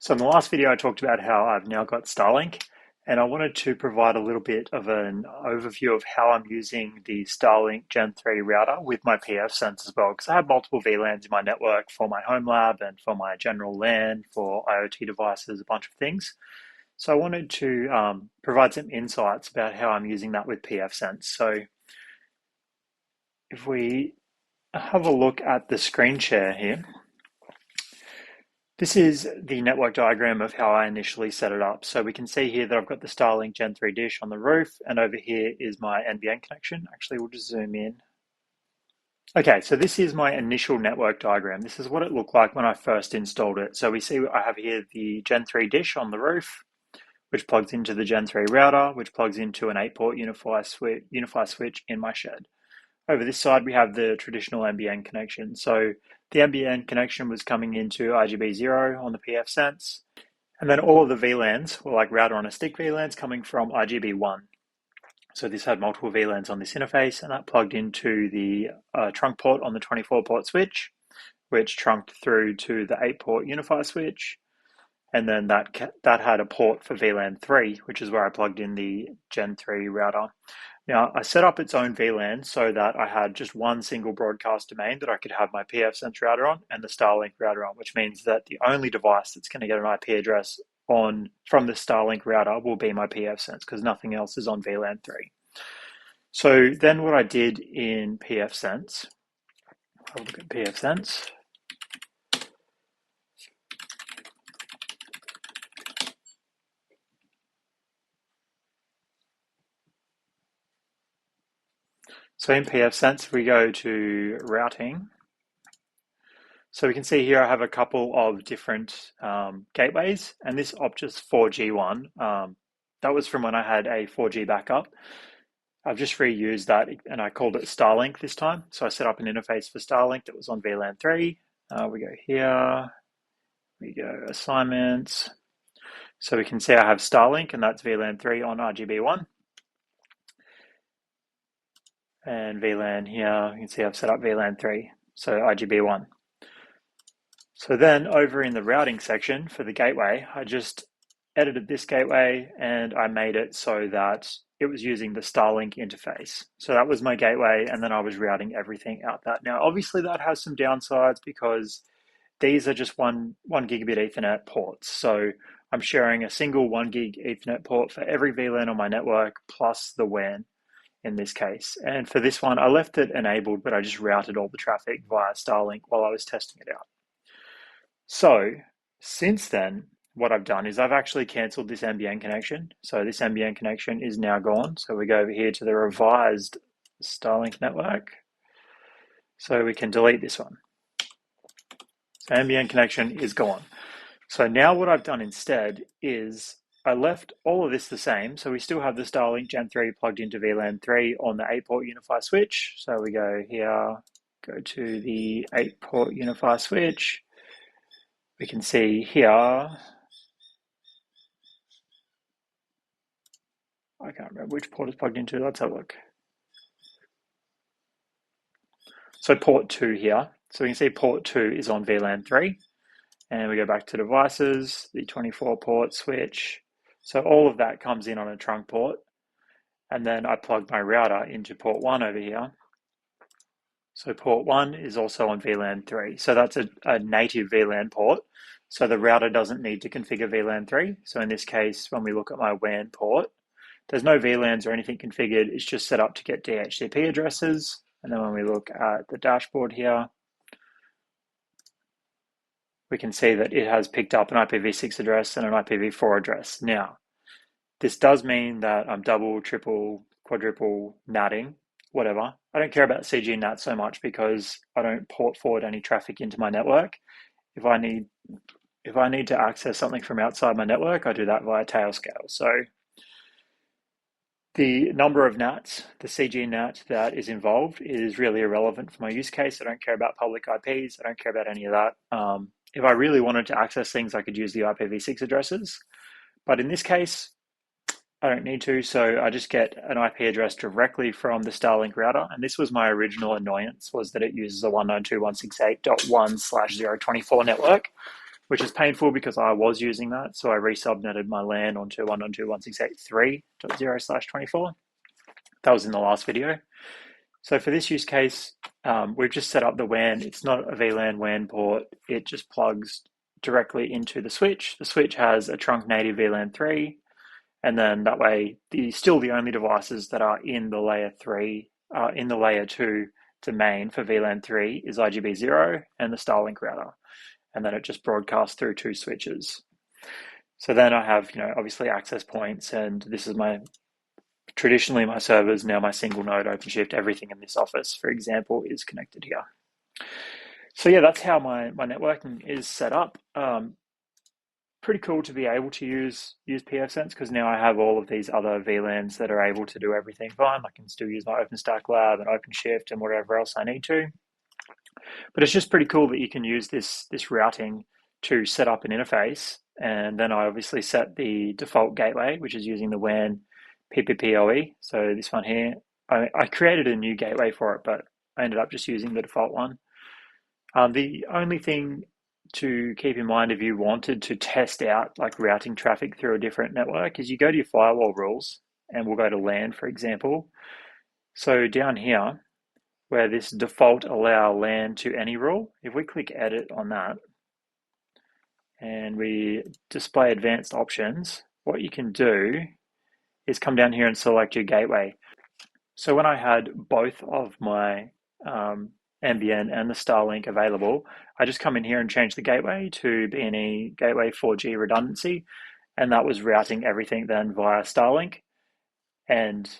So in the last video, I talked about how I've now got Starlink, and I wanted to provide a little bit of an overview of how I'm using the Starlink Gen3 router with my PFSense as well, because I have multiple VLANs in my network for my home lab and for my general LAN, for IoT devices, a bunch of things. So I wanted to provide some insights about how I'm using that with PFSense. So if we have a look at the screen share here, this is the network diagram of how I initially set it up. So we can see here that I've got the Starlink Gen3 dish on the roof, and over here is my NBN connection. Actually, we'll just zoom in. Okay, so this is my initial network diagram. This is what it looked like when I first installed it. So we see I have here the Gen3 dish on the roof, which plugs into the Gen3 router, which plugs into an 8-port Unify switch in my shed. Over this side, we have the traditional NBN connection. So the NBN connection was coming into RGB0 on the PFSense. And then all of the VLANs were like router on a stick VLANs coming from RGB1. So this had multiple VLANs on this interface, and that plugged into the trunk port on the 24-port switch, which trunked through to the 8-port Unify switch. And then that had a port for VLAN 3, which is where I plugged in the Gen3 router. Now, I set up its own VLAN so that I had just one single broadcast domain that I could have my PFSense router on and the Starlink router on, which means that the only device that's going to get an IP address from the Starlink router will be my PFSense, because nothing else is on VLAN 3. So then what I did in PFSense, I'll look at PFSense. So in PFSense, we go to routing. So we can see here I have a couple of different gateways, and this Optus 4G one, that was from when I had a 4G backup. I've just reused that, and I called it Starlink this time. So I set up an interface for Starlink that was on VLAN 3. We go here, we go assignments. So we can see I have Starlink, and that's VLAN 3 on RGB1. And VLAN here, you can see I've set up VLAN 3, so RGB1. So then over in the routing section for the gateway, I just edited this gateway and I made it so that it was using the Starlink interface. So that was my gateway, and then I was routing everything out that. Now, obviously that has some downsides because these are just one gigabit Ethernet ports. So I'm sharing a single 1 gig Ethernet port for every VLAN on my network plus the WAN in this case. And for this one, I left it enabled, but I just routed all the traffic via Starlink while I was testing it out. So since then, what I've done is I've actually cancelled this NBN connection. So this NBN connection is now gone. So we go over here to the revised Starlink network. So we can delete this one. So NBN connection is gone. So now what I've done instead is I left all of this the same. So we still have the Starlink Gen3 plugged into VLAN 3 on the 8-port Unify switch. So we go here, go to the 8-port Unify switch. We can see here, I can't remember which port is plugged into. Let's have a look. So port 2 here. So we can see port 2 is on VLAN 3. And we go back to devices, the 24-port switch. So all of that comes in on a trunk port. And then I plug my router into port 1 over here. So port 1 is also on VLAN 3. So that's a native VLAN port. So the router doesn't need to configure VLAN 3. So in this case, when we look at my WAN port, there's no VLANs or anything configured. It's just set up to get DHCP addresses. And then when we look at the dashboard here, we can see that it has picked up an IPv6 address and an IPv4 address. Now, this does mean that I'm double, triple, quadruple NATing, whatever. I don't care about CG NAT so much because I don't port forward any traffic into my network. If I need to access something from outside my network, I do that via tailscale. So the number of NATs, the CG NAT that is involved is really irrelevant for my use case. I don't care about public IPs. I don't care about any of that. If I really wanted to access things, I could use the IPv6 addresses. But in this case, I don't need to, so I just get an IP address directly from the Starlink router. And this was my original annoyance, was that it uses a 192.168.1/024 network, which is painful because I was using that. So I resubnetted my LAN onto 192.168.3.0/24. That was in the last video. So for this use case, we've just set up the WAN. It's not a VLAN WAN port. It just plugs directly into the switch. The switch has a trunk native VLAN 3, and then that way, still the only devices that are in the layer 3, in the layer 2 domain for VLAN 3 is IGB0 and the Starlink router. And then it just broadcasts through 2 switches. So then I have, obviously access points, and this is traditionally my servers, now my single node OpenShift, everything in this office, for example, is connected here. So yeah, that's how my networking is set up. Pretty cool to be able to use PFSense, because now I have all of these other VLANs that are able to do everything fine. I can still use my OpenStack Lab and OpenShift and whatever else I need to. But it's just pretty cool that you can use this routing to set up an interface. And then I obviously set the default gateway, which is using the WAN PPPoE. So this one here, I created a new gateway for it, but I ended up just using the default one. The only thing to keep in mind if you wanted to test out like routing traffic through a different network is you go to your firewall rules, and we'll go to LAN, for example. So down here, where this default allow LAN to any rule, if we click edit on that and we display advanced options, what you can do is come down here and select your gateway. So when I had both of my NBN and the Starlink available, I just come in here and change the gateway to BNE Gateway 4G redundancy, and that was routing everything then via Starlink, and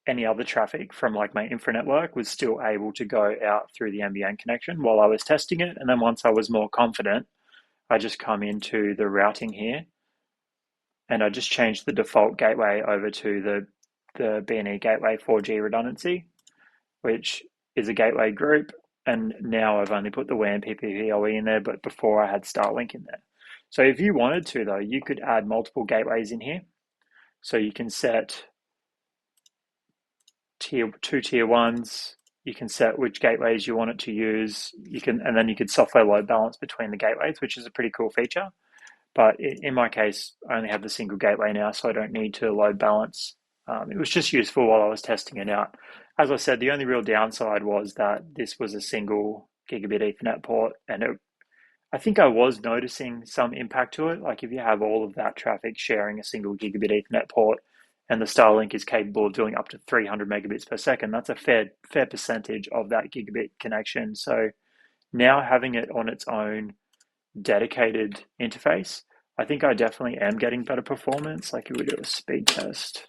any other traffic from like my infra network was still able to go out through the NBN connection while I was testing it. And then once I was more confident, I just come into the routing here, and I just changed the default gateway over to the BNE Gateway 4G redundancy, which is a gateway group. And now I've only put the WAN PPPoE in there, but before I had Starlink in there. So if you wanted to, though, you could add multiple gateways in here. So you can set two tier ones. You can set which gateways you want it to use. And then you could software load balance between the gateways, which is a pretty cool feature. But in my case, I only have the single gateway now, so I don't need to load balance. It was just useful while I was testing it out. As I said, the only real downside was that this was a single gigabit Ethernet port, and I think I was noticing some impact to it. Like if you have all of that traffic sharing a single gigabit Ethernet port, and the Starlink is capable of doing up to 300 megabits per second, that's a fair percentage of that gigabit connection. So now having it on its own dedicated interface, I think I definitely am getting better performance. Like if we do a speed test,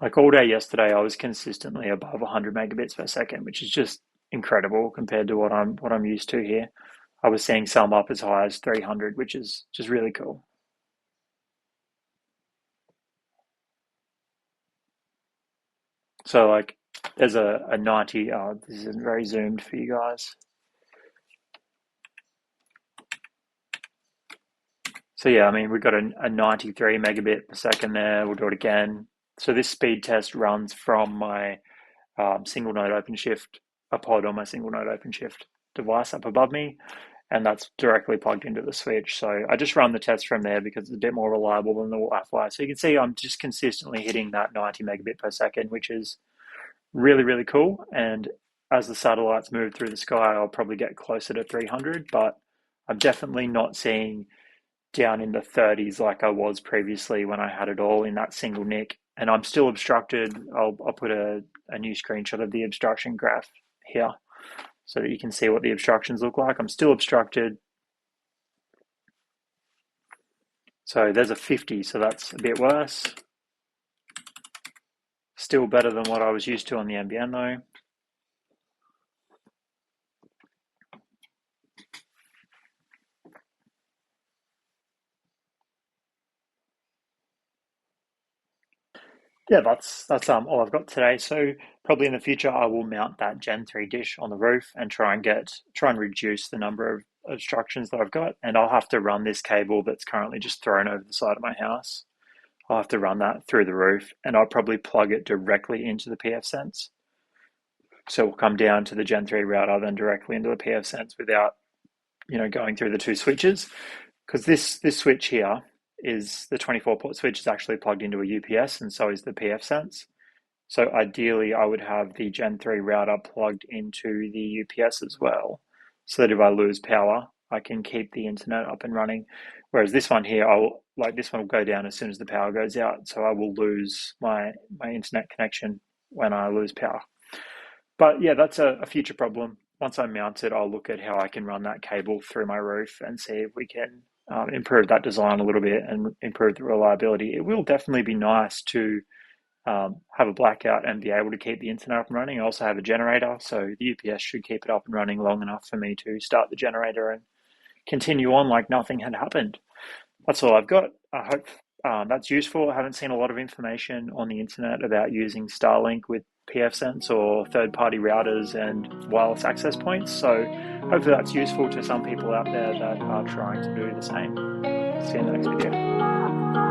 like all day yesterday, I was consistently above 100 megabits per second, which is just incredible compared to what I'm used to here. I was seeing some up as high as 300, which is just really cool. So like there's a 90, this isn't very zoomed for you guys. So yeah, I mean, we've got a 93 megabit per second there. We'll do it again. So this speed test runs from my single node OpenShift, a pod on my single node OpenShift device up above me, and that's directly plugged into the switch. So I just run the test from there because it's a bit more reliable than the Wi-Fi. So you can see I'm just consistently hitting that 90 megabit per second, which is really, really cool. And as the satellites move through the sky, I'll probably get closer to 300, but I'm definitely not seeing down in the 30s like I was previously when I had it all in that single NIC. And I'm still obstructed. I'll put a new screenshot of the obstruction graph here so that you can see what the obstructions look like. I'm still obstructed. So there's a 50, so that's a bit worse. Still better than what I was used to on the NBN though. Yeah, that's all I've got today. So probably in the future I will mount that Gen3 dish on the roof and try and reduce the number of obstructions that I've got. And I'll have to run this cable that's currently just thrown over the side of my house. I'll have to run that through the roof, and I'll probably plug it directly into the PFSense. So we'll come down to the Gen3 router, then directly into the PFSense without going through the two switches, because this switch here is the 24 port switch is actually plugged into a UPS, and so is the PFSense. So ideally, I would have the Gen3 router plugged into the UPS as well, so that if I lose power, I can keep the internet up and running. Whereas this one here, this one will go down as soon as the power goes out, so I will lose my internet connection when I lose power. But yeah, that's a future problem. Once I mount it, I'll look at how I can run that cable through my roof and see if we can improve that design a little bit and improve the reliability. It will definitely be nice to have a blackout and be able to keep the internet up and running. I also have a generator, so the UPS should keep it up and running long enough for me to start the generator and continue on like nothing had happened. That's all I've got. I hope that's useful. I haven't seen a lot of information on the internet about using Starlink with PFSense or third-party routers and wireless access points, so hopefully that's useful to some people out there that are trying to do the same. See you in the next video.